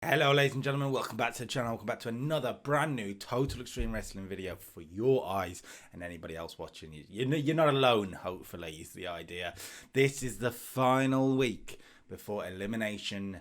Hello ladies and gentlemen, welcome back to the channel, welcome back to another brand new Total Extreme Wrestling video for your eyes and anybody else watching. You're not alone, hopefully, is the idea. This is the final week before Elimination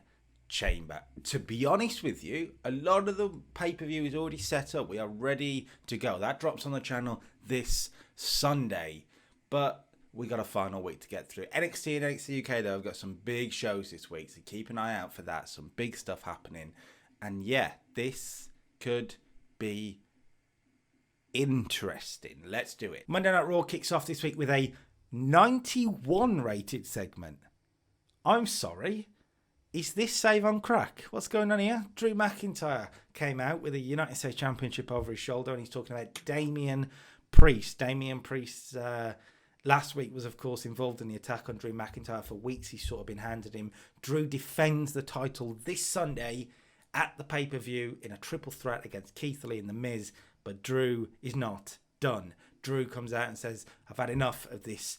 Chamber. To be honest with you, a lot of the pay-per-view is already set up. We are ready to go. That drops on the channel this Sunday, but we got a final week to get through. NXT and NXT UK, though, have got some big shows this week, so keep an eye out for that. Some big stuff happening. And yeah, this could be interesting. Let's do it. Monday Night Raw kicks off this week with a 91 rated segment. I'm sorry. Is this Save on Crack? What's going on here? Drew McIntyre came out with a United States Championship over his shoulder, and he's talking about Damian Priest. Damian Priest, last week was, of course, involved in the attack on Drew McIntyre. For weeks, he's sort of been handed him. Drew defends the title this Sunday at the pay-per-view in a triple threat against Keith Lee and The Miz. But Drew is not done. Drew comes out and says, I've had enough of this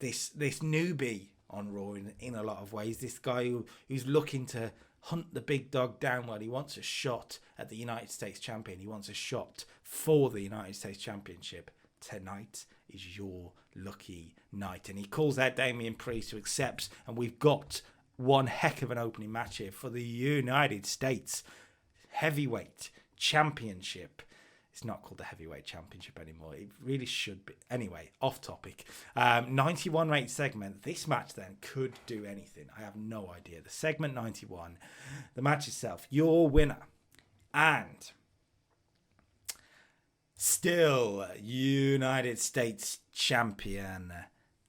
newbie on Raw in a lot of ways. This guy who's looking to hunt the big dog down. Well, he wants a shot at the United States champion. He wants a shot for the United States Championship. Tonight is your lucky night. And he calls out Damian Priest, who accepts, and we've got one heck of an opening match here for the United States Heavyweight Championship. It's not called the Heavyweight Championship anymore. It really should be. Anyway, off topic. 91 rate segment. This match then could do anything. I have no idea. The segment 91. The match itself. Your winner. And still United States Champion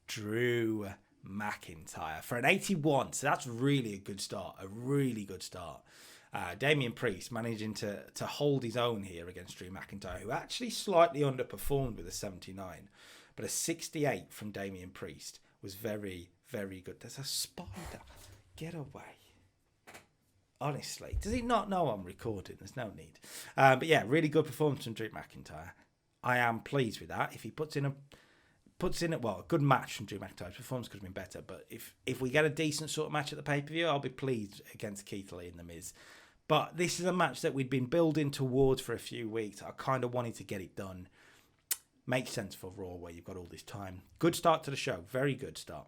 Drew McIntyre for an 81. So that's really a good start. A really good start. Damian Priest managing to hold his own here against Drew McIntyre, who actually slightly underperformed with a 79. But a 68 from Damian Priest was very, very good. There's a spider. Get away. Honestly, does he not know I'm recording? There's no need. But yeah, really good performance from Drew McIntyre. I am pleased with that. If he puts in a good match from Drew McIntyre, his performance could have been better. But if we get a decent sort of match at the pay-per-view, I'll be pleased against Keith Lee and The Miz. But this is a match that we'd been building towards for a few weeks. I kind of wanted to get it done. Makes sense for Raw, where you've got all this time. Good start to the show. Very good start.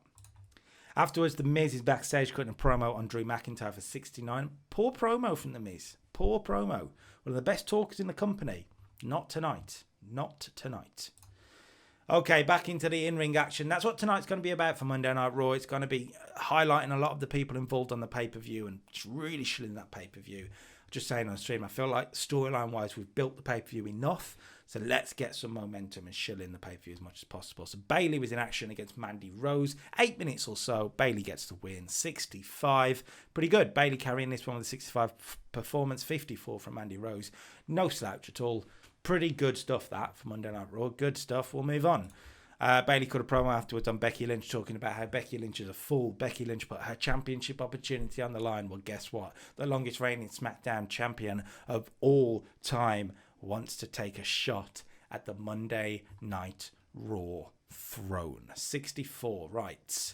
Afterwards, The Miz is backstage cutting a promo on Drew McIntyre for 69. Poor promo from The Miz. Poor promo. One of the best talkers in the company. Not tonight. Not tonight. Okay, back into the in-ring action. That's what tonight's going to be about for Monday Night Raw. It's going to be highlighting a lot of the people involved on the pay-per-view and just really shilling that pay-per-view. Just saying on stream, I feel like storyline-wise, we've built the pay-per-view enough. So let's get some momentum and shill in the pay-per-view as much as possible. So Bayley was in action against Mandy Rose. 8 minutes or so. Bayley gets the win. 65. Pretty good. Bayley carrying this one with a 65 performance. 54 from Mandy Rose. No slouch at all. Pretty good stuff that for Monday Night Raw. Good stuff. We'll move on. Bayley cut a promo afterwards on Becky Lynch talking about how Becky Lynch is a fool. Becky Lynch put her championship opportunity on the line. Well, guess what? The longest reigning Smackdown champion of all time wants to take a shot at the Monday Night Raw throne. 64. Right.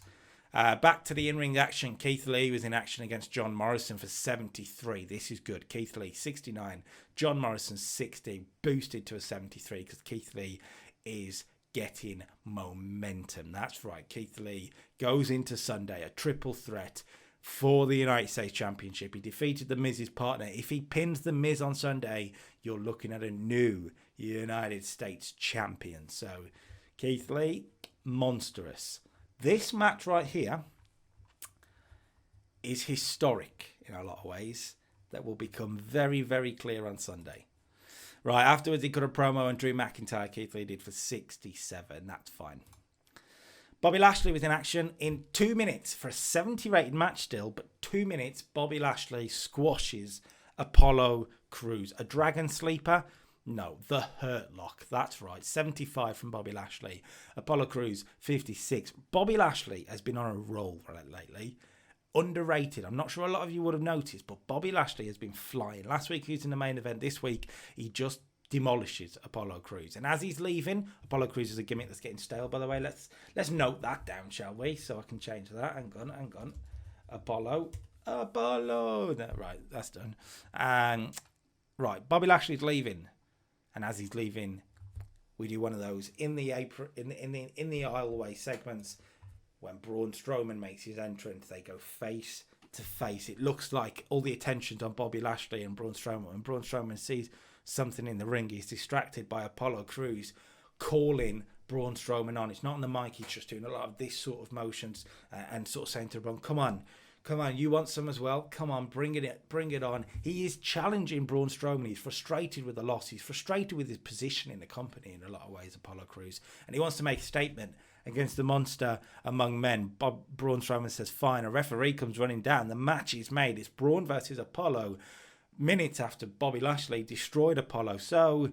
Back to the in-ring action. Keith Lee was in action against John Morrison for 73. This is good. Keith Lee, 69. John Morrison, 60. Boosted to a 73 because Keith Lee is getting momentum. That's right. Keith Lee goes into Sunday, a triple threat for the United States Championship. He defeated The Miz's partner. If he pins The Miz on Sunday, you're looking at a new United States champion. So, Keith Lee, monstrous. This match right here is historic in a lot of ways that will become very, very clear on Sunday. Right, afterwards he cut a promo on Drew McIntyre. Keith Lee did for 67. That's fine. Bobby Lashley was in action in 2 minutes for a 70 rated match still, but 2 minutes Bobby Lashley squashes Apollo Crews. A Dragon Sleeper? No, the Hurt Lock. That's right. 75 from Bobby Lashley. Apollo Crews, 56. Bobby Lashley has been on a roll lately. Underrated. I'm not sure a lot of you would have noticed, but Bobby Lashley has been flying. Last week he was in the main event. This week he just demolishes Apollo Crews. And as he's leaving, Apollo Crews is a gimmick that's getting stale, by the way. Let's note that down, shall we? So I can change that. Hang on. Apollo Apollo. Right, that's done. Right, Bobby Lashley's leaving, and as he's leaving, we do one of those in the apron, in the aisleway segments. When Braun Strowman makes his entrance, they go face to face. It looks like all the attention's on Bobby Lashley and Braun Strowman. When Braun Strowman sees something in the ring, he's distracted by Apollo Crews calling Braun Strowman on. It's not on the mic, he's just doing a lot of this sort of motions and sort of saying to Braun, come on, you want some as well? Come on, bring it on. He is challenging Braun Strowman. He's frustrated with the loss. He's frustrated with his position in the company in a lot of ways, Apollo Crews. And he wants to make a statement against the monster among men. Braun Strowman says, fine. A referee comes running down. The match is made. It's Braun versus Apollo. Minutes after Bobby Lashley destroyed Apollo. So,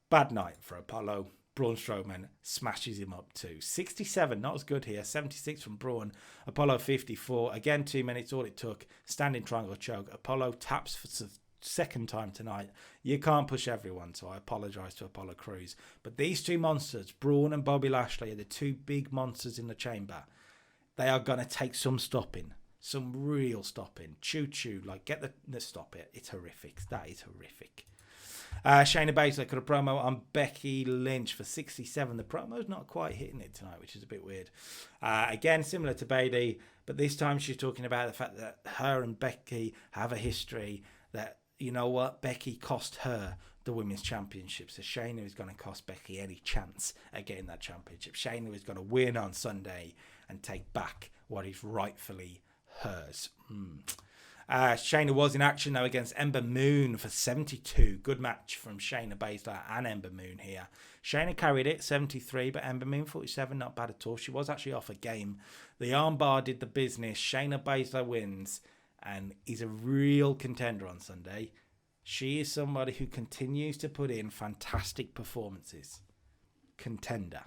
bad night for Apollo. Braun Strowman smashes him up too. 67, not as good here. 76 from Braun. Apollo 54. Again, 2 minutes, all it took. Standing triangle choke. Apollo taps for the second time tonight. You can't push everyone, so I apologise to Apollo Crews. But these two monsters, Braun and Bobby Lashley, are the two big monsters in the chamber. They are going to take some stopping. Some real stopping. Choo-choo. Like, get the stop it. It's horrific. That is horrific. Shayna Baszler cut a promo on Becky Lynch for 67. The promo's not quite hitting it tonight, which is a bit weird. Again, similar to Bayley, but this time she's talking about the fact that her and Becky have a history that, you know what, Becky cost her the women's championship. So Shayna is going to cost Becky any chance at getting that championship. Shayna is going to win on Sunday and take back what is rightfully hers. Shayna was in action though against Ember Moon for 72. Good match from Shayna Baszler and Ember Moon here. Shayna carried it 73, but Ember Moon 47, not bad at all. She was actually off a game. The armbar did the business. Shayna Baszler wins and is a real contender on Sunday. She is somebody who continues to put in fantastic performances. Contender.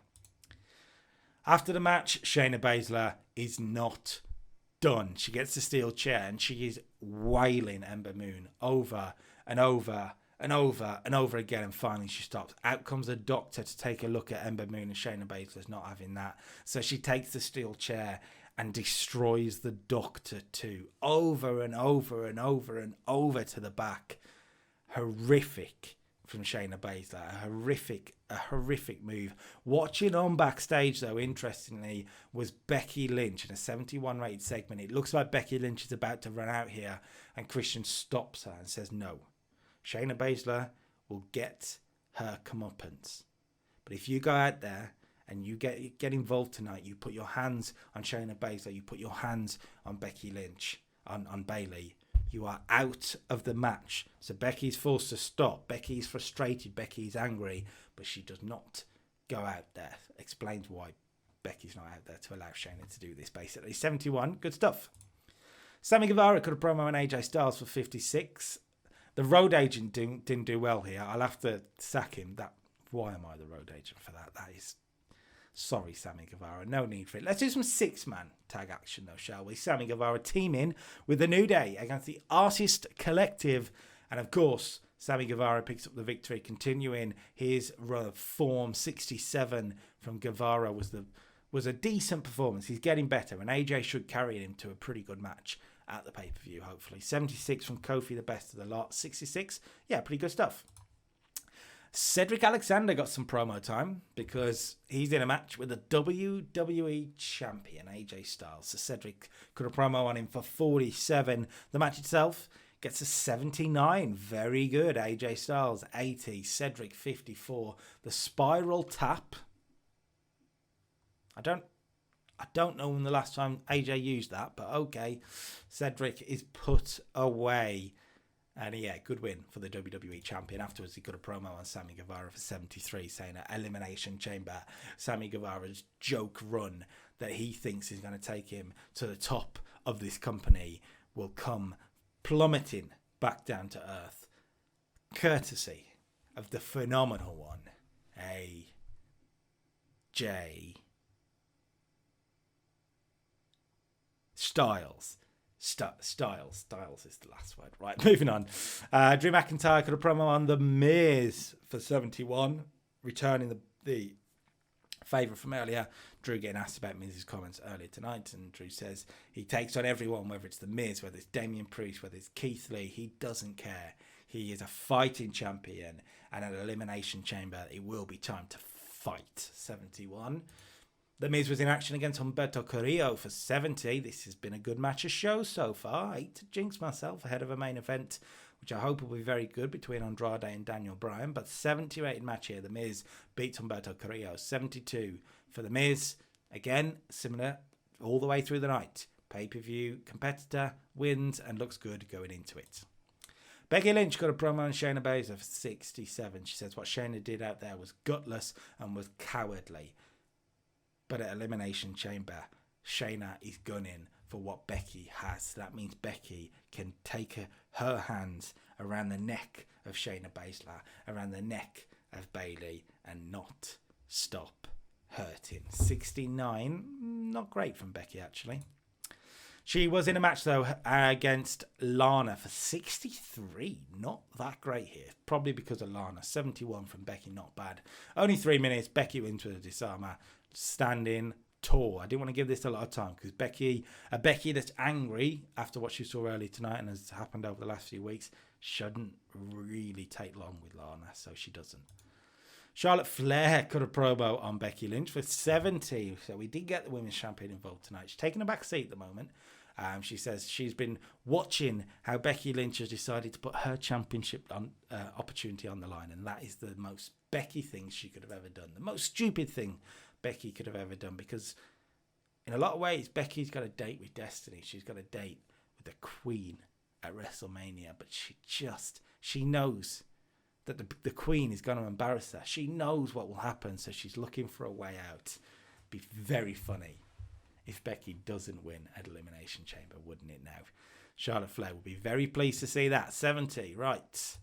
After the match, Shayna Baszler is not done. She gets the steel chair and she is wailing Ember Moon over and over and over and over again, and finally she stops. Out comes a doctor to take a look at Ember Moon, and Shayna Baszler's not having that, so she takes the steel chair and destroys the doctor too, over and over and over and over to the back. Horrific from Shayna Baszler. A horrific move. Watching on backstage, though, interestingly, was Becky Lynch in a 71 rated segment. It looks like Becky Lynch is about to run out here, and Christian stops her and says, no, Shayna Baszler will get her comeuppance. But if you go out there and you get involved tonight, you put your hands on Shayna Baszler, you put your hands on Becky Lynch, on Bayley, you are out of the match. So Becky's forced to stop. Becky's frustrated. Becky's angry. But she does not go out there. Explains why Becky's not out there to allow Shayna to do this, basically. 71. Good stuff. Sammy Guevara could have promo on AJ Styles for 56. The road agent didn't do well here. I'll have to sack him. Why am I the road agent for that? That is... Sorry, Sammy Guevara. No need for it. Let's do some six-man tag action, though, shall we? Sammy Guevara teaming with the New Day against the Artist Collective. And, of course, Sammy Guevara picks up the victory, continuing his run of form. 67 from Guevara was a decent performance. He's getting better, and AJ should carry him to a pretty good match at the pay-per-view, hopefully. 76 from Kofi, the best of the lot. 66, yeah, pretty good stuff. Cedric Alexander got some promo time because he's in a match with the WWE champion, AJ Styles. So Cedric could have promo on him for 47. The match itself gets a 79. Very good. AJ Styles, 80. Cedric, 54. The spiral tap. I don't know when the last time AJ used that, but okay. Cedric is put away. And yeah, good win for the WWE champion. Afterwards, he got a promo on Sammy Guevara for 73, saying at Elimination Chamber, Sammy Guevara's joke run that he thinks is going to take him to the top of this company will come plummeting back down to earth, courtesy of the phenomenal one, AJ Styles. Styles is the last word. Right, moving on. Drew McIntyre got a promo on The Miz for 71, returning the favourite from earlier. Drew getting asked about Miz's comments earlier tonight, and Drew says he takes on everyone, whether it's The Miz, whether it's Damian Priest, whether it's Keith Lee. He doesn't care. He is a fighting champion, and at Elimination Chamber, it will be time to fight. 71. The Miz was in action against Humberto Carrillo for 70. This has been a good match of show so far. I hate to jinx myself ahead of a main event, which I hope will be very good between Andrade and Daniel Bryan. But 70-rated match here. The Miz beats Humberto Carrillo. 72 for The Miz. Again, similar all the way through the night. Pay-per-view competitor wins and looks good going into it. Becky Lynch got a promo on Shayna Baszler for 67. She says what Shayna did out there was gutless and was cowardly. But at Elimination Chamber, Shayna is gunning for what Becky has. That means Becky can take her hands around the neck of Shayna Baszler, around the neck of Bayley, and not stop hurting. 69, not great from Becky, actually. She was in a match, though, against Lana for 63. Not that great here. Probably because of Lana. 71 from Becky, not bad. Only 3 minutes. Becky wins with a disarmer. Standing tall. I didn't want to give this a lot of time because Becky that's angry after what she saw earlier tonight and has happened over the last few weeks, shouldn't really take long with Lana, so she doesn't. Charlotte Flair cut a promo on Becky Lynch for 70, so we did get the women's champion involved tonight. She's taking a back seat at the moment. She says she's been watching how Becky Lynch has decided to put her championship opportunity on the line, and that is the most Becky thing she could have ever done. The most stupid thing Becky could have ever done, because in a lot of ways Becky's got a date with Destiny. She's got a date with the Queen at WrestleMania, but she knows that the Queen is going to embarrass her. She knows what will happen, so she's looking for a way out. Be very funny if Becky doesn't win at Elimination Chamber, wouldn't it now? Charlotte Flair will be very pleased to see that. 70, right.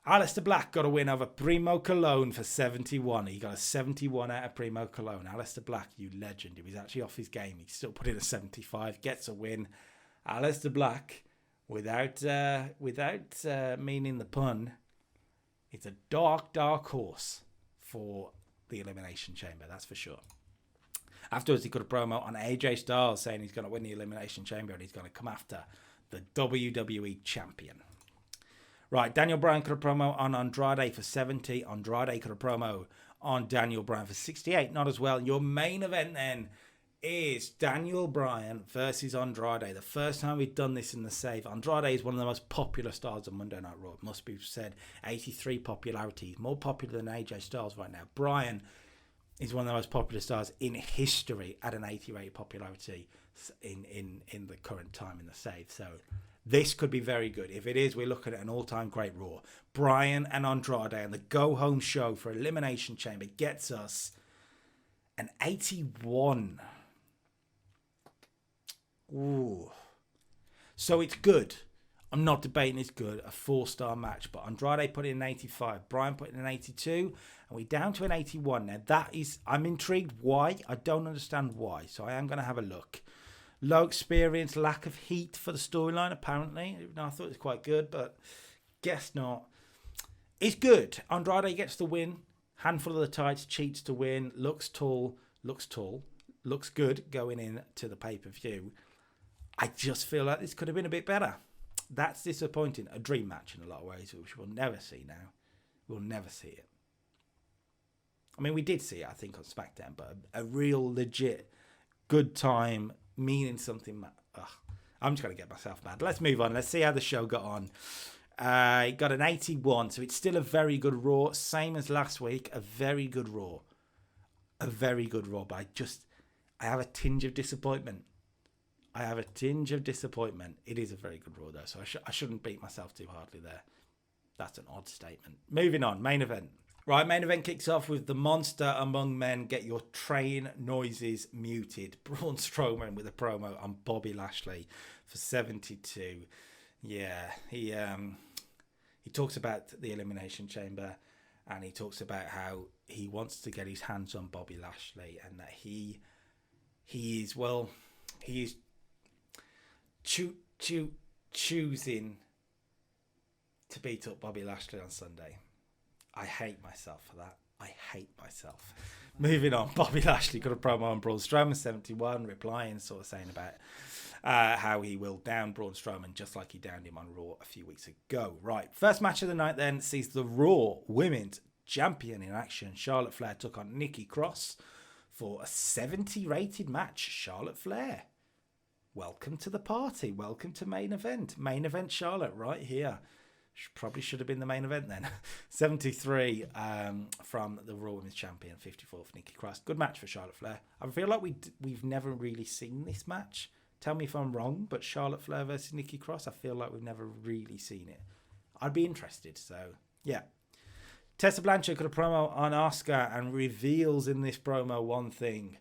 Aleister Black got a win over Primo Colón for 71. He got a 71 out of Primo Colón. Aleister Black, you legend. He was actually off his game. He still put in a 75. Gets a win. Aleister Black, without meaning the pun, it's a dark horse for the Elimination Chamber. That's for sure. Afterwards, he cut a promo on AJ Styles saying he's going to win the Elimination Chamber and he's going to come after the WWE Champion. Right, Daniel Bryan cut a promo on Andrade for 70. Andrade cut a promo on Daniel Bryan for 68. Not as well. Your main event then is Daniel Bryan versus Andrade. The first time we've done this in the save. Andrade is one of the most popular stars of Monday Night Raw. It must be said. 83 popularity. He's more popular than AJ Styles right now. Bryan is one of the most popular stars in history at an 88 popularity in the current time in the save. So this could be very good. If it is, we're looking at an all-time great Raw. Bryan and Andrade and the go-home show for Elimination Chamber gets us an 81. Ooh. So it's good. I'm not debating it's good. A 4-star match. But Andrade put in an 85. Bryan put in an 82. And we're down to an 81. Now, I'm intrigued why. I don't understand why. So I am going to have a look. Low experience, lack of heat for the storyline, apparently. I thought it was quite good, but guess not. It's good. Andrade gets the win. Handful of the tights, cheats to win. Looks tall. Looks good going into the pay-per-view. I just feel like this could have been a bit better. That's disappointing. A dream match in a lot of ways, which we'll never see now. We'll never see it. I mean, we did see it, I think, on Smackdown, but a real, legit, good time, meaning something. I'm just going to get myself mad. Let's move on. Let's see how the show got on. It got an 81, so it's still a very good Raw. Same as last week, a very good Raw. A very good Raw, but I have a tinge of disappointment. It is a very good Raw, though, so I shouldn't beat myself too hardly there. That's an odd statement. Moving on, main event. Right, main event kicks off with the Monster Among Men. Get your train noises muted. Braun Strowman with a promo on Bobby Lashley for 72. Yeah, he talks about the Elimination Chamber, and he talks about how he wants to get his hands on Bobby Lashley, and that he is choosing to beat up Bobby Lashley on Sunday. I hate myself for that. I hate myself. Moving on, Bobby Lashley got a promo on Braun Strowman 71, replying, sort of saying about how he will down Braun Strowman just like he downed him on Raw a few weeks ago. Right, first match of the night then sees the Raw Women's Champion in action. Charlotte Flair took on Nikki Cross for a 70 rated match. Charlotte Flair, welcome to the party. Welcome to main event. Main event Charlotte right here. Probably should have been the main event then. 73 from the Raw Women's Champion, 54 for Nikki Cross. Good match for Charlotte Flair. I feel like we've never really seen this match. Tell me if I'm wrong, but Charlotte Flair versus Nikki Cross, I feel like we've never really seen it. I'd be interested, so yeah. Tessa Blanchard got a promo on Asuka and reveals in this promo one thing,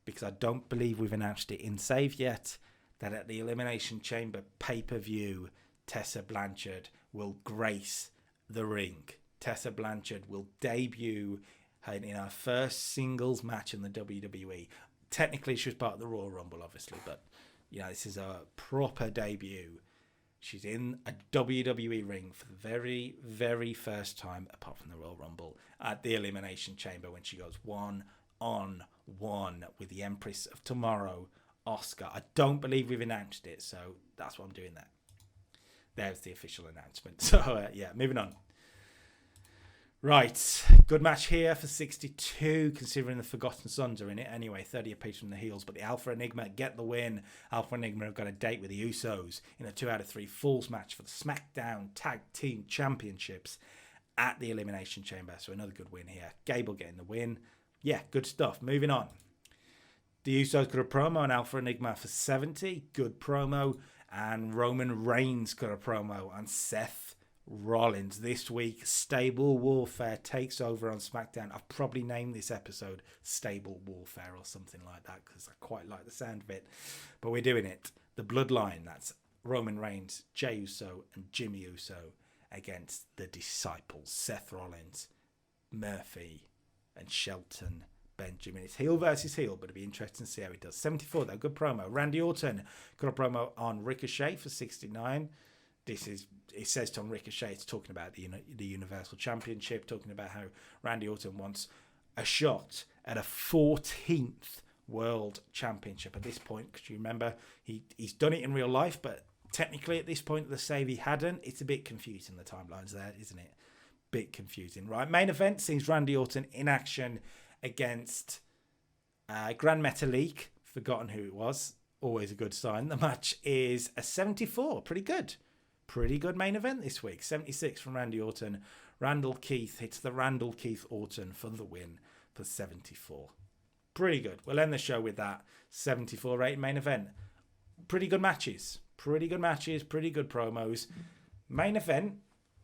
because I don't believe we've announced it in Save yet, that at the Elimination Chamber pay-per-view, Tessa Blanchard will grace the ring. Tessa Blanchard will debut in her first singles match in the WWE. Technically, she was part of the Royal Rumble, obviously, but this is a proper debut. She's in a WWE ring for the very, very first time, apart from the Royal Rumble, at the Elimination Chamber when she goes 1-on-1 with the Empress of Tomorrow, Asuka. I don't believe we've announced it, so that's what I'm doing there. There's the official announcement. So, moving on. Right. Good match here for 62, considering the Forgotten Sons are in it. Anyway, 30 apiece from the heels, but the Alpha Enigma get the win. Alpha Enigma have got a date with the Usos in a 2 out of 3 falls match for the Smackdown Tag Team Championships at the Elimination Chamber. So another good win here. Gable getting the win. Yeah, good stuff. Moving on. The Usos got a promo on Alpha Enigma for 70. Good promo. And Roman Reigns got a promo on Seth Rollins. This week, Stable Warfare takes over on SmackDown. I've probably named this episode Stable Warfare or something like that because I quite like the sound of it. But we're doing it. The Bloodline, that's Roman Reigns, Jey Uso and Jimmy Uso against the Disciples, Seth Rollins, Murphy and Shelton Benjamin. It's heel versus heel, but it'll be interesting to see how he does. 74, though, good promo. Randy Orton got a promo on Ricochet for 69. It says to on Ricochet, it's talking about the Universal Championship, talking about how Randy Orton wants a shot at a 14th World Championship at this point, because you remember he's done it in real life, but technically at this point the save he hadn't. It's a bit confusing, the timelines there, isn't it? Bit confusing. Right, main event sees Randy Orton in action against Grand Metalik. Forgotten who it was. Always a good sign. The match is a 74. Pretty good. Pretty good main event this week. 76 from Randy Orton. Randall Keith hits the Randall Keith Orton for the win for 74. Pretty good. We'll end the show with that 74 rated main event. Pretty good matches. Pretty good matches. Pretty good promos. Main event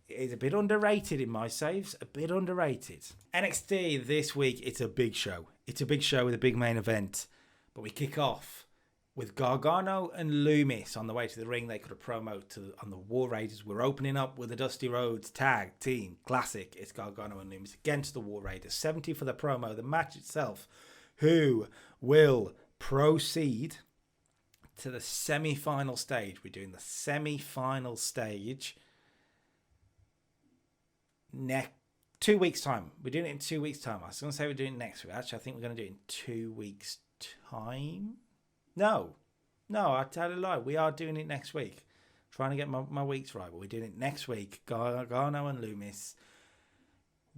is a bit underrated in my saves. A bit underrated. NXT this week, it's a big show. It's a big show with a big main event. But we kick off with Gargano and Loomis on the way to the ring. They could have promo on the War Raiders. We're opening up with the Dusty Rhodes Tag Team Classic. It's Gargano and Loomis against the War Raiders. 70 for the promo. The match itself. Who will proceed to the semi-final stage? We're doing the semi-final stage 2 weeks time. We're doing it in 2 weeks time. I was going to say we're doing it next week. Actually, I think we're going to do it in 2 weeks time. No, I tell a lie. We are doing it next week. Trying to get my weeks right, but we're doing it next week. Gargano and Loomis.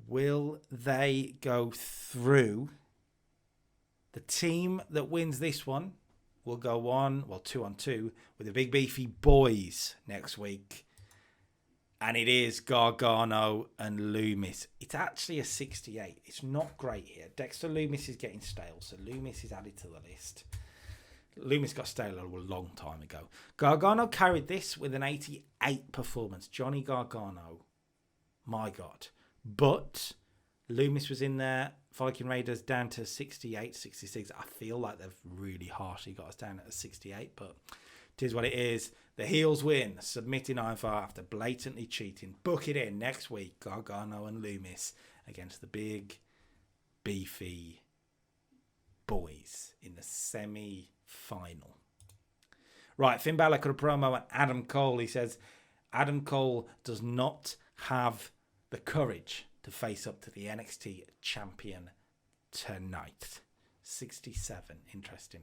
Will they go through? The team that wins this one will go on, 2-on-2, with the Big Beefy Boys next week. And it is Gargano and Loomis. It's actually a 68. It's not great here. Dexter Loomis is getting stale, so Loomis is added to the list. Loomis got stale a long time ago. Gargano carried this with an 88 performance. Johnny Gargano. My God. But Loomis was in there. Viking Raiders down to 68, 66. I feel like they've really harshly got us down at a 68, but it is what it is. The heels win, submitting Ivar after blatantly cheating. Book it in next week. Gargano and Loomis against the Big Beefy Boys in the semi-final. Right, Finn Balor got a promo on Adam Cole. He says Adam Cole does not have the courage to face up to the NXT champion tonight. 67. Interesting.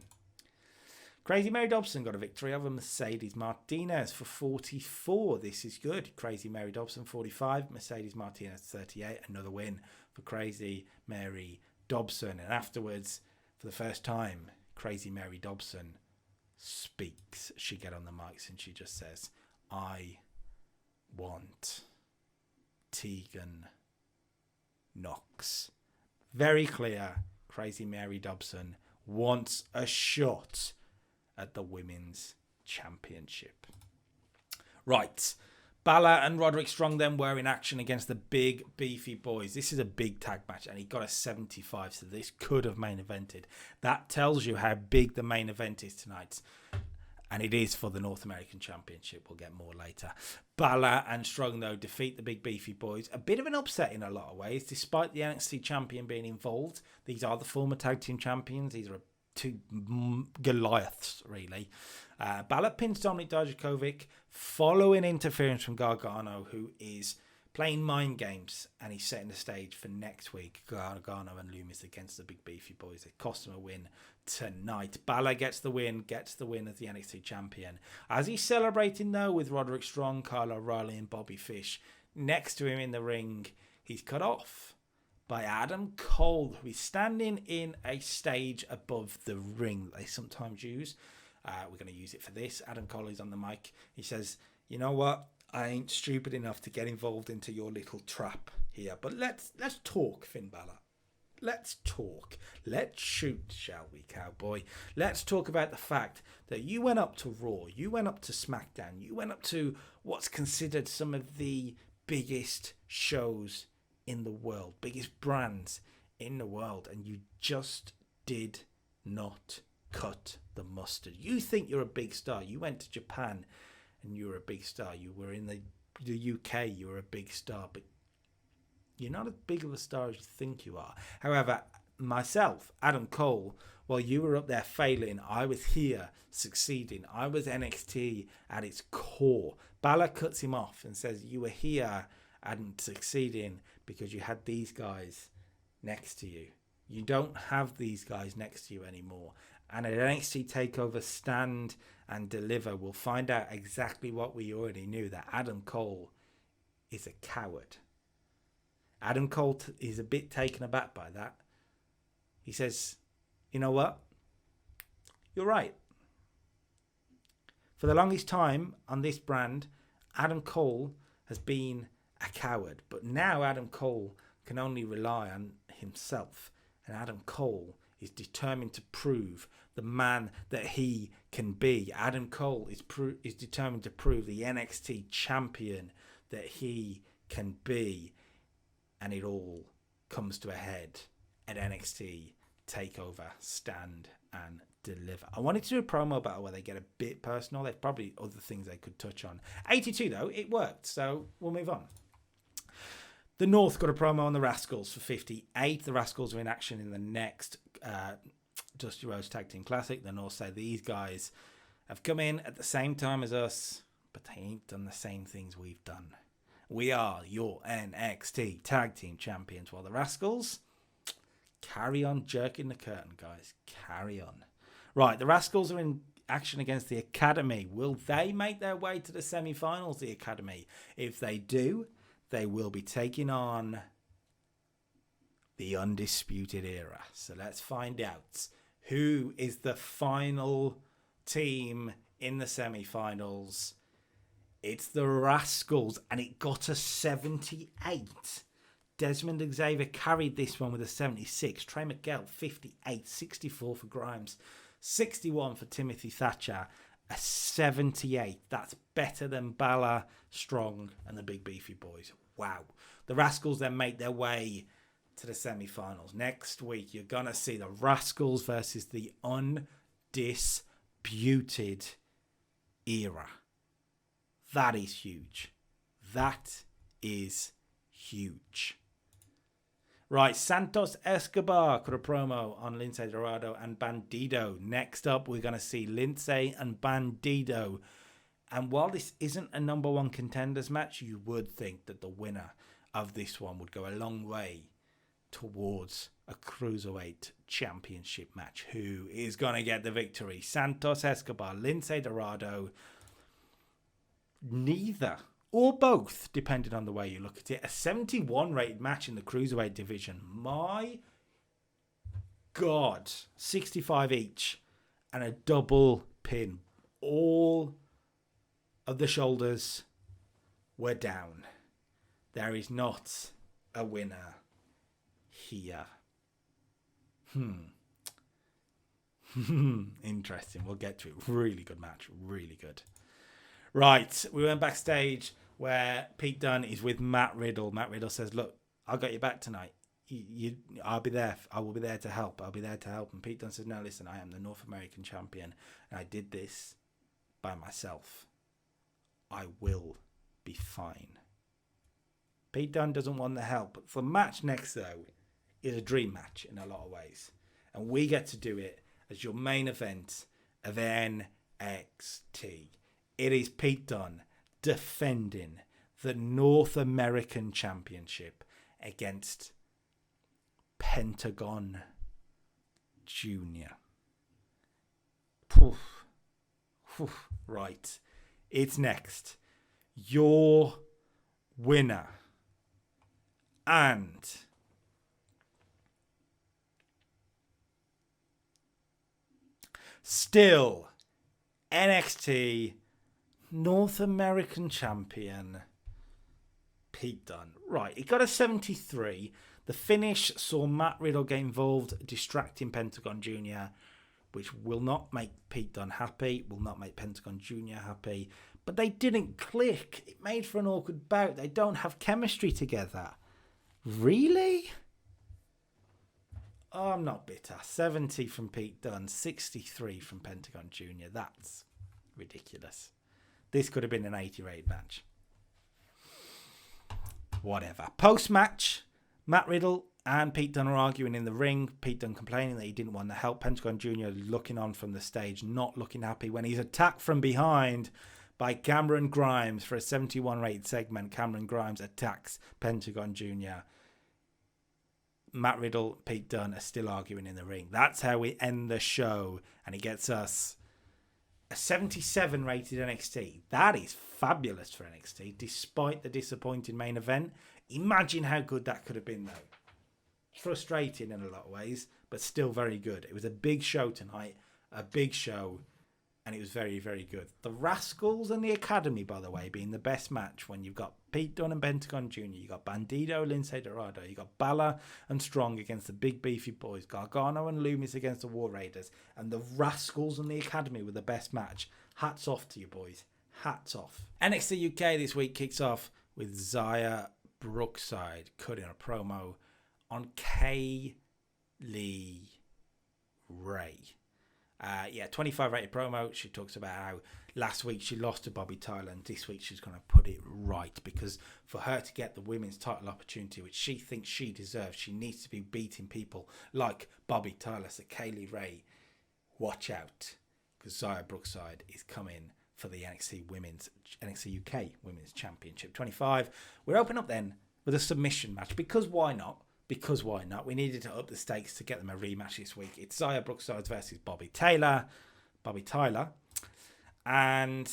Crazy Mary Dobson got a victory over Mercedes Martinez for 44. This is good. Crazy Mary Dobson 45. Mercedes Martinez 38. Another win for Crazy Mary Dobson. And afterwards, for the first time, Crazy Mary Dobson speaks. She get on the mics and she just says, I want Tegan Knox. Very clear. Crazy Mary Dobson wants a shot at the Women's Championship. Right. Balor and Roderick Strong then were in action against the big beefy boys. This is a big tag match and he got a 75, so this could have main evented. That tells you how big the main event is tonight. And it is for the North American Championship. We'll get more later. Balor and Strong, though, defeat the big beefy boys. A bit of an upset in a lot of ways, despite the NXT champion being involved. These are the former tag team champions. These are two Goliaths, really. Balor pins Dominik Dijakovic following interference from Gargano, who is playing mind games, and he's setting the stage for next week. Gargano and Loomis against the big beefy boys. It cost him a win tonight. Balor gets the win as the NXT champion. As he's celebrating, though, with Roderick Strong, Kyle O'Reilly and Bobby Fish next to him in the ring, he's cut off by Adam Cole, who is standing in a stage above the ring that they sometimes use. We're going to use it for this. Adam Cole is on the mic. He says, you know what? I ain't stupid enough to get involved into your little trap here. But let's talk, Finn Balor. Let's talk. Let's shoot, shall we, cowboy? Let's talk about the fact that you went up to Raw. You went up to Smackdown. You went up to what's considered some of the biggest shows in the world, biggest brands in the world, and you just did not cut the mustard. You think you're a big star. You went to Japan and you were a big star. You were in the UK, you were a big star, but you're not as big of a star as you think you are. However, myself, Adam Cole, while you were up there failing, I was here succeeding. I was NXT at its core. Balor cuts him off and says, you were here and succeeding because you had these guys next to you. You don't have these guys next to you anymore. And at NXT TakeOver Stand and Deliver, we'll find out exactly what we already knew, that Adam Cole is a coward. Adam Cole is a bit taken aback by that. He says, you know what? You're right. For the longest time on this brand, Adam Cole has been a coward. But now Adam Cole can only rely on himself. And Adam Cole is determined to prove the man that he can be. Adam Cole is determined to prove the NXT champion that he can be. And it all comes to a head at NXT TakeOver Stand and Deliver. I wanted to do a promo battle where they get a bit personal. There's probably other things they could touch on. 82 though, it worked. So we'll move on. The North got a promo on the Rascals for 58. The Rascals are in action in the next Dusty Rhodes Tag Team Classic. The North say these guys have come in at the same time as us, but they ain't done the same things we've done. We are your NXT Tag Team Champions, while the Rascals carry on jerking the curtain, guys. Carry on. Right, the Rascals are in action against the Academy. Will they make their way to the semi-finals, the Academy? If they do, they will be taking on the Undisputed Era. So let's find out who is the final team in the semi-finals. It's the Rascals, and it got a 78. Desmond Xavier carried this one with a 76. Trey Miguel, 58. 64 for Grimes. 61 for Timothy Thatcher. A 78. That's better than Balor, Strong, and the Big Beefy Boys. Wow. The Rascals then make their way to the semi-finals. Next week, you're going to see the Rascals versus the Undisputed Era. That is huge. That is huge. Right, Santos Escobar cut a promo on Lince Dorado and Bandido. Next up, we're going to see Lince and Bandido. And while this isn't a number one contenders match, you would think that the winner of this one would go a long way towards a Cruiserweight Championship match. Who is going to get the victory? Santos Escobar, Lince Dorado, neither or both, depending on the way you look at it. A 71 rated match in the Cruiserweight division. My God. 65 each and a double pin. All of the shoulders were down. There is not a winner here. Interesting. We'll get to it. Really good match. Really good. Right. We went backstage where Pete Dunne is with Matt Riddle. Matt Riddle says, look, I'll get you back tonight. I'll be there. I will be there to help. I'll be there to help. And Pete Dunne says, no, listen, I am the North American champion. And I did this by myself. I will be fine. Pete Dunne doesn't want the help. But the match next, though, is a dream match in a lot of ways. And we get to do it as your main event of NXT. It is Pete Dunne defending the North American Championship against Pentagon Jr. Right. It's next. Your winner. And still NXT North American champion Pete Dunne. Right, he got a 73. The finish saw Matt Riddle get involved, distracting Pentagon Jr., which will not make Pete Dunne happy, will not make Pentagon Jr. happy. But they didn't click. It made for an awkward bout. They don't have chemistry together. Really? Oh, I'm not bitter. 70 from Pete Dunne, 63 from Pentagon Jr. That's ridiculous. This could have been an 80 rated match. Whatever. Post-match, Matt Riddle and Pete Dunne are arguing in the ring. Pete Dunne complaining that he didn't want the help. Pentagon Jr. looking on from the stage, not looking happy when he's attacked from behind by Cameron Grimes for a 71 rated segment. Cameron Grimes attacks Pentagon Jr. Matt Riddle, Pete Dunne are still arguing in the ring. That's how we end the show. And it gets us a 77 rated NXT. That is fabulous for NXT, despite the disappointing main event. Imagine how good that could have been, though. Frustrating in a lot of ways, but still very good. It was a big show tonight, a big show, and it was very, very good. The Rascals and the Academy, by the way, being the best match when you've got Pete Dunne and Pentagon Jr., you got Bandito, Lince Dorado, you got Balor and Strong against the big beefy boys, Gargano and Loomis against the War Raiders, and the Rascals and the Academy were the best match. Hats off to you boys. Hats off. NXT UK this week kicks off with Xia Brookside cutting a promo on Kay Lee Ray. 25 rated promo. She talks about how last week she lost to Bobby Tyler and this week she's going to put it right, because for her to get the women's title opportunity, which she thinks she deserves, she needs to be beating people like Bobby Tyler. So Kaylee Ray, watch out, because Xia Brookside is coming for the NXT UK Women's Championship 25. We're opening up then with a submission match, because why not? Because why not? We needed to up the stakes to get them a rematch this week. It's Xia Brookside versus Bobby Tyler. And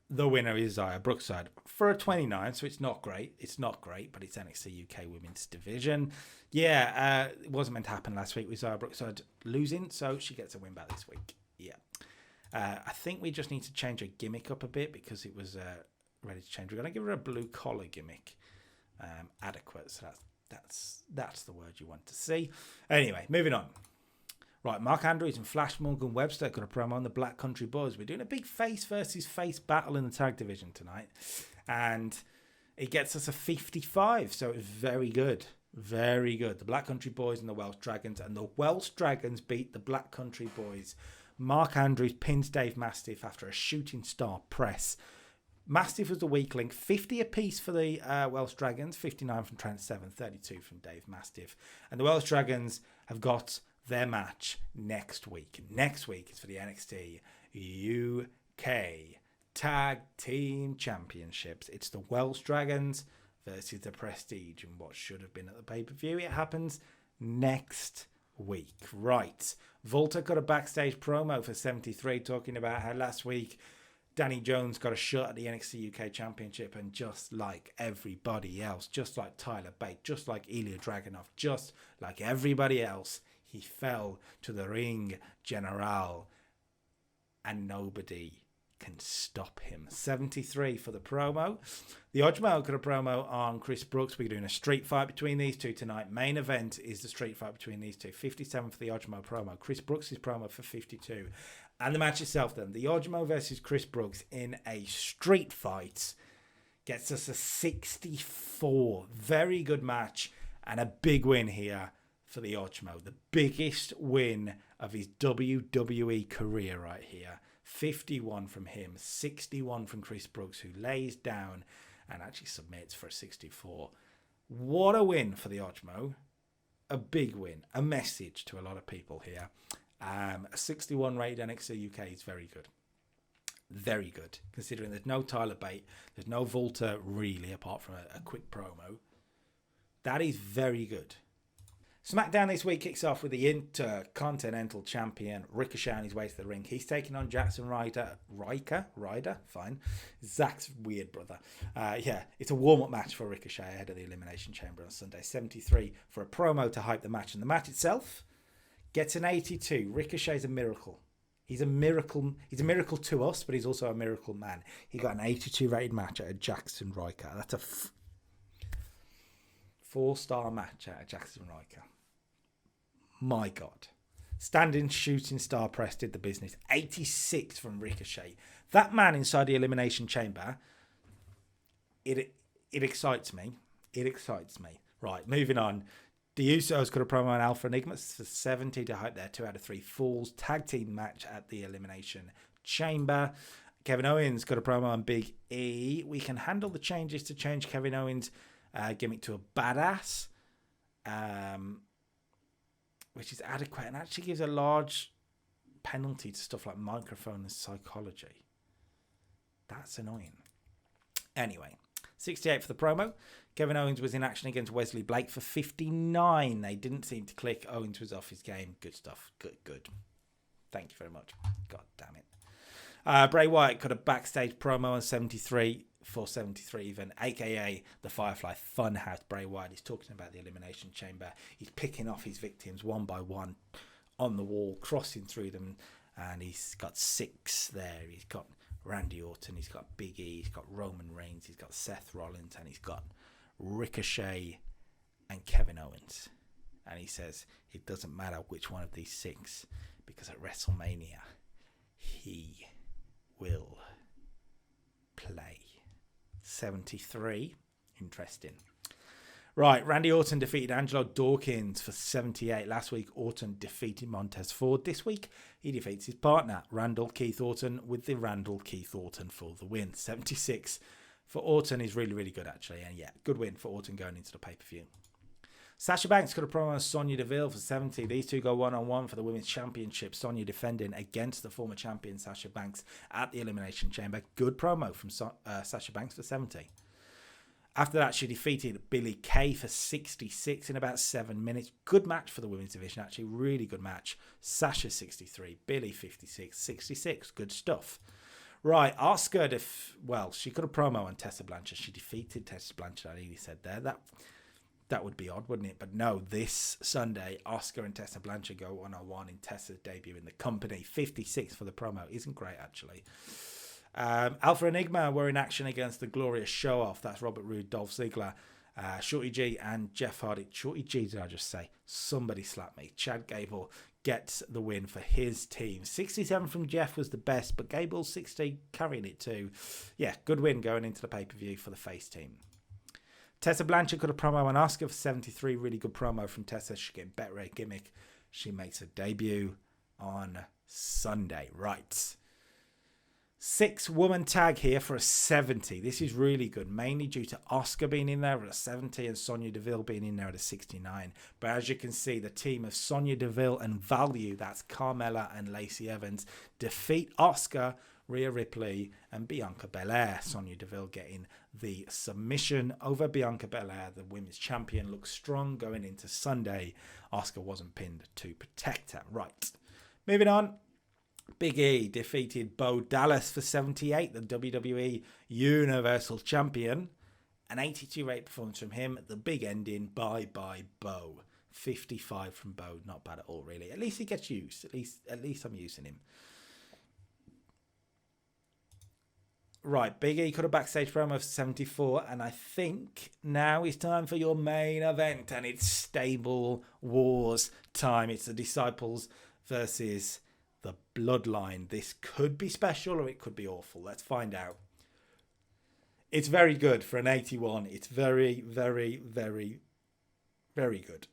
the winner is Xia Brookside for a 29. So it's not great. It's not great, but it's NXT UK Women's Division. It wasn't meant to happen last week with Xia Brookside losing, so she gets a win back this week. Yeah. I think we just need to change her gimmick up a bit, because it was ready to change. We're going to give her a blue collar gimmick. Adequate. So that's the word you want to see. Anyway, moving on. Right, Mark Andrews and Flash Morgan Webster got a promo on the Black Country Boys. We're doing a big face versus face battle in the tag division tonight, and it gets us a 55. So it's very good, very good. The Black Country Boys and the Welsh Dragons, and the Welsh Dragons beat the Black Country Boys. Mark Andrews pins Dave Mastiff after a shooting star press. Mastiff was the weak link. 50 apiece for the Welsh Dragons. 59 from Trent Seven. 32 from Dave Mastiff. And the Welsh Dragons have got their match next week. Next week is for the NXT UK Tag Team Championships. It's the Welsh Dragons versus the Prestige and what should have been at the pay-per-view. It happens next week. Right. Volta got a backstage promo for 73 talking about how last week Danny Jones got a shot at the NXT UK Championship, and just like everybody else, just like Tyler Bate, just like Ilya Dragunov, just like everybody else, he fell to the ring general and nobody can stop him. 73 for the promo. The Ojmo got a promo on Chris Brooks. We're doing a street fight between these two tonight. Main event is the street fight between these two. 57 for the Ojmo promo. Chris Brooks' promo for 52. And the match itself then. The Ojmo versus Chris Brooks in a street fight gets us a 64. Very good match and a big win here for the Ojmo. The biggest win of his WWE career right here. 51 from him, 61 from Chris Brooks, who lays down and actually submits for a 64. What a win for the Ojmo. A big win. A message to a lot of people here. A 61 rated NXT UK is very good. Very good. Considering there's no Tyler Bate, there's no Volta really, apart from a quick promo. That is very good. Smackdown this week kicks off with the Intercontinental Champion Ricochet on his way to the ring. He's taking on Jackson Ryder. Fine. Zach's weird brother. It's a warm-up match for Ricochet ahead of the Elimination Chamber on Sunday. 73 for a promo to hype the match. And the match itself gets an 82. Ricochet's a miracle. He's a miracle. He's a miracle to us, but he's also a miracle man. He got an 82 rated match out of Jackson Ryder. That's a 4-star match out of Jackson Ryder. My God. Standing shooting star press did the business. 86 from Ricochet. That man inside the Elimination Chamber, it excites me. It excites me. Right, moving on. The Usos got a promo on Alpha Enigma for 70 to hype their 2 out of 3 falls tag team match at the Elimination Chamber. Kevin Owens got a promo on Big E. We can handle the changes to change Kevin Owens' gimmick to a badass. Which is adequate and actually gives a large penalty to stuff like microphone and psychology. That's annoying. Anyway, 68 for the promo. Kevin Owens was in action against Wesley Blake for 59. They didn't seem to click. Owens was off his game. Good stuff. Good. Thank you very much. God damn it. Bray Wyatt got a backstage promo on 73. 473 even, aka the Firefly Funhouse. Bray Wyatt is talking about the Elimination Chamber. He's picking off his victims one by one on the wall, crossing through them, and he's got 6 there. He's got Randy Orton, he's got Big E, he's got Roman Reigns, he's got Seth Rollins, and he's got Ricochet and Kevin Owens. And he says it doesn't matter which one of these 6, because at WrestleMania he will play. 73. Interesting. Right, Randy Orton defeated Angelo Dawkins for 78. Last week, Orton defeated Montez Ford. This week, he defeats his partner, Randall Keith Orton, with the Randall Keith Orton for the win. 76 for Orton is really, really good, actually. And yeah, good win for Orton going into the pay-per-view. Sasha Banks got a promo on Sonya Deville for 70. These two go one-on-one for the Women's Championship. Sonya defending against the former champion Sasha Banks at the Elimination Chamber. Good promo from Sasha Banks for 70. After that, she defeated Billie Kay for 66 in about 7 minutes. Good match for the women's division, actually. Really good match. Sasha 63, Billie 56, 66. Good stuff. Right, Asuka, she got a promo on Tessa Blanchard. She defeated Tessa Blanchard, I nearly said there. That would be odd, wouldn't it? But no, this Sunday, Asuka and Tessa Blanchard go one-on-one in Tessa's debut in the company. 56 for the promo. Isn't great, actually. Alpha Enigma were in action against the Glorious Show-Off. That's Robert Roode, Dolph Ziggler, Shorty G and Jeff Hardy. Shorty G, did I just say? Somebody slap me. Chad Gable gets the win for his team. 67 from Jeff was the best, but Gable 60 carrying it too. Yeah, good win going into the pay-per-view for the face team. Tessa Blanchard got a promo on Asuka for 73. Really good promo from Tessa. She's getting better at gimmick. She makes her debut on Sunday. Right. 6-woman tag here for a 70. This is really good, mainly due to Asuka being in there at a 70 and Sonya Deville being in there at a 69. But as you can see, the team of Sonya Deville and Value, that's Carmella and Lacey Evans, defeat Asuka, Rhea Ripley and Bianca Belair. Sonya Deville getting the submission over Bianca Belair. The women's champion looks strong going into Sunday. Asuka wasn't pinned to protect her. Right, moving on. Big E defeated Bo Dallas for 78, the WWE Universal Champion. An 82 rate performance from him. The big ending, bye Bo. 55 from Bo, not bad at all, really. At least he gets used. At least I'm using him. Right, Big E cut a backstage promo of 74, and I think now it's time for your main event, and it's Stable Wars time. It's the Disciples versus the Bloodline. This could be special or it could be awful. Let's find out. It's very good for an 81. It's very, very, very, very good.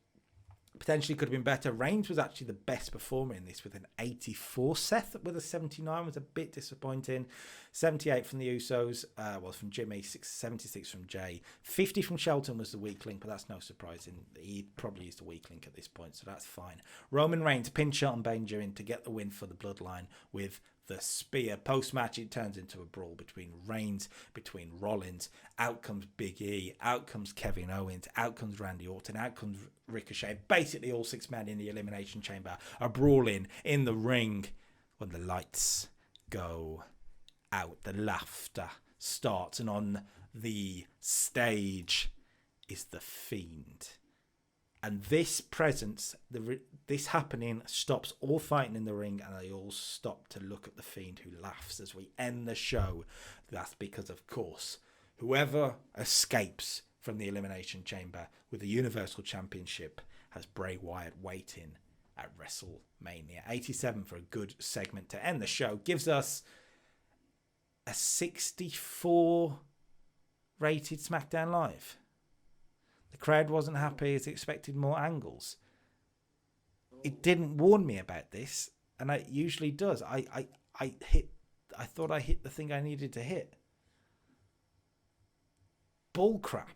Potentially could have been better. Reigns was actually the best performer in this with an 84. Seth with a 79 was a bit disappointing. 78 from the Usos, was from Jimmy. 76 from Jay. 50 from Shelton was the weak link, but that's no surprise. He probably used a weak link at this point, so that's fine. Roman Reigns pinned Shelton Benjamin to get the win for the Bloodline with the spear. Post-match, it turns into a brawl between Reigns, between Rollins. Out comes Big E. Out comes Kevin Owens. Out comes Randy Orton. Out comes Ricochet. Basically, all 6 men in the Elimination Chamber are brawling in the ring when the lights go out. The laughter starts, and on the stage is The Fiend. And this presence, this happening, stops all fighting in the ring, and they all stop to look at The Fiend, who laughs as we end the show. That's because, of course, whoever escapes from the Elimination Chamber with the Universal Championship has Bray Wyatt waiting at WrestleMania. 87 for a good segment to end the show. Gives us a 64 rated Smackdown Live. The crowd wasn't happy as expected more angles. It didn't warn me about this, and it usually does. I thought I hit the thing I needed to hit. Bullcrap.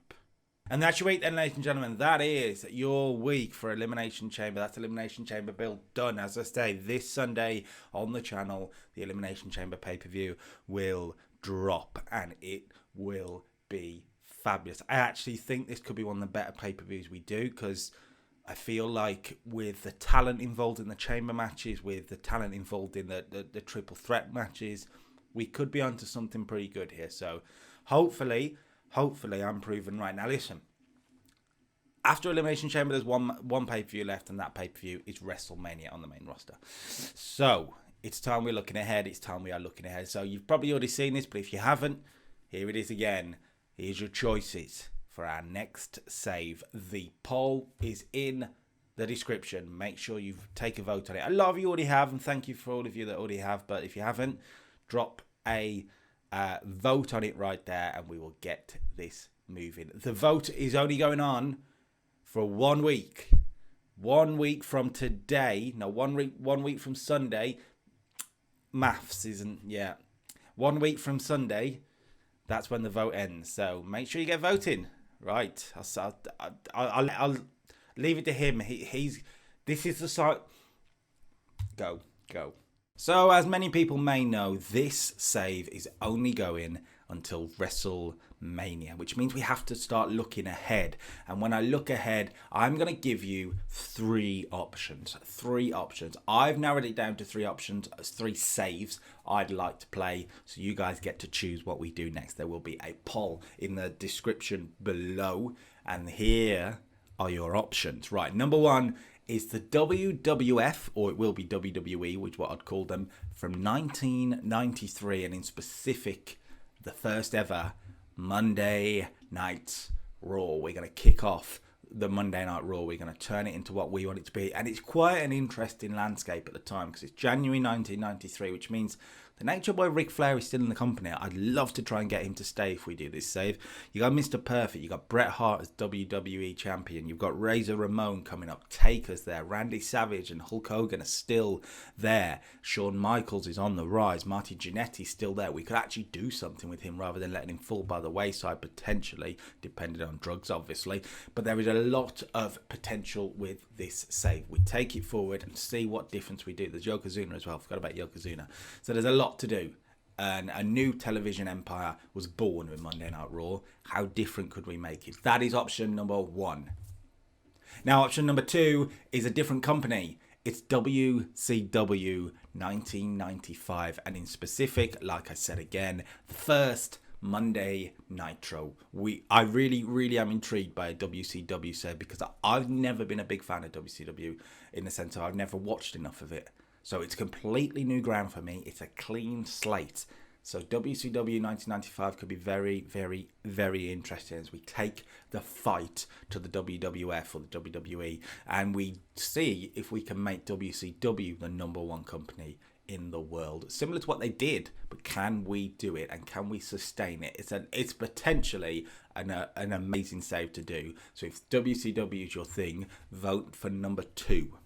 And that's your week then, ladies and gentlemen. That is your week for Elimination Chamber. That's Elimination Chamber build done. As I say, this Sunday on the channel, the Elimination Chamber pay-per-view will drop, and it will be fabulous. I actually think this could be one of the better pay-per-views we do, because I feel like with the talent involved in the chamber matches, with the talent involved in the triple threat matches, we could be onto something pretty good here. So hopefully I'm proven right. Now listen, after Elimination Chamber, there's one pay-per-view left, and that pay-per-view is WrestleMania on the main roster. So it's time we're looking ahead. It's time we are looking ahead. So you've probably already seen this, but if you haven't, here it is again. Here's your choices for our next save. The poll is in the description. Make sure you take a vote on it. A lot of you already have, and thank you for all of you that already have. But if you haven't, drop a vote on it right there, and we will get this moving. The vote is only going on for 1 week. 1 week from today. No, 1 week from Sunday. Maths isn't, yeah. 1 week from Sunday. That's when the vote ends. So make sure you get voting. Right. I'll leave it to him. This is the site. Go. So as many people may know, this save is only going until WrestleMania, which means we have to start looking ahead. And when I look ahead, I'm going to give you 3 options. 3 options. I've narrowed it down to 3 options, 3 saves I'd like to play. So you guys get to choose what we do next. There will be a poll in the description below. And here are your options. Right, number 1 is the WWF, or it will be WWE, which is what I'd call them, from 1993, and in specific, the first ever Monday Night Raw. We're going to kick off the Monday Night Raw. We're going to turn it into what we want it to be, and it's quite an interesting landscape at the time, because it's January 1993, which means the Nature Boy Ric Flair is still in the company. I'd love to try and get him to stay if we do this save. You got Mr. Perfect. You got Bret Hart as WWE Champion. You've got Razor Ramon coming up. Taker's there. Randy Savage and Hulk Hogan are still there. Shawn Michaels is on the rise. Marty Jannetty's still there. We could actually do something with him rather than letting him fall by the wayside, potentially, depending on drugs, obviously. But there is a lot of potential with this save. We take it forward and see what difference we do. There's Yokozuna as well. Forgot about Yokozuna. So there's a lot to do. and a new television empire was born with Monday Night Raw. How different could we make it? That is option number 1. Now, option number 2 is a different company. It's WCW 1995, and in specific, like I said again, the first Monday Nitro. I really am intrigued by a WCW set, because I've never been a big fan of WCW, in the sense of I've never watched enough of it. So it's completely new ground for me. It's a clean slate. So WCW 1995 could be very interesting as we take the fight to the WWF or the WWE, and we see if we can make WCW the #1 company in the world, similar to what they did. But can we do it, and can we sustain it? It's potentially an amazing save to do. So if WCW is your thing, vote for number 2.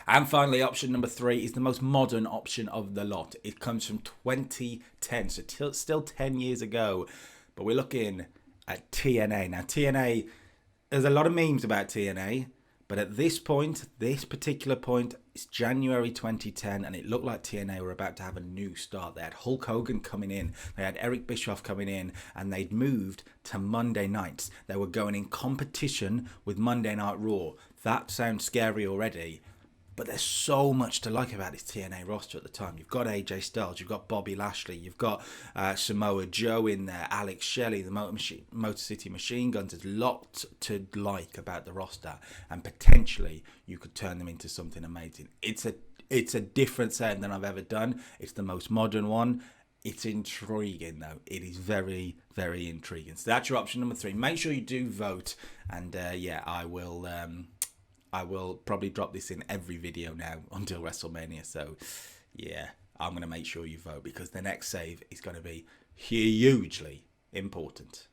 And finally, option number 3 is the most modern option of the lot. It comes from 2010, so still 10 years ago. But we're looking at TNA. Now, TNA, there's a lot of memes about TNA. But at this particular point, it's January 2010, and it looked like TNA were about to have a new start. They had Hulk Hogan coming in, they had Eric Bischoff coming in, and they'd moved to Monday nights. They were going in competition with Monday Night Raw. That sounds scary already. But there's so much to like about this TNA roster at the time. You've got AJ Styles, you've got Bobby Lashley, you've got Samoa Joe in there, Alex Shelley, the Motor City Machine Guns. There's lots to like about the roster, and potentially you could turn them into something amazing. It's a different set than I've ever done. It's the most modern one. It's intriguing, though. It is very intriguing. So that's your option number 3. Make sure you do vote, and I will probably drop this in every video now until WrestleMania. So, yeah, I'm going to make sure you vote, because the next save is going to be hugely important.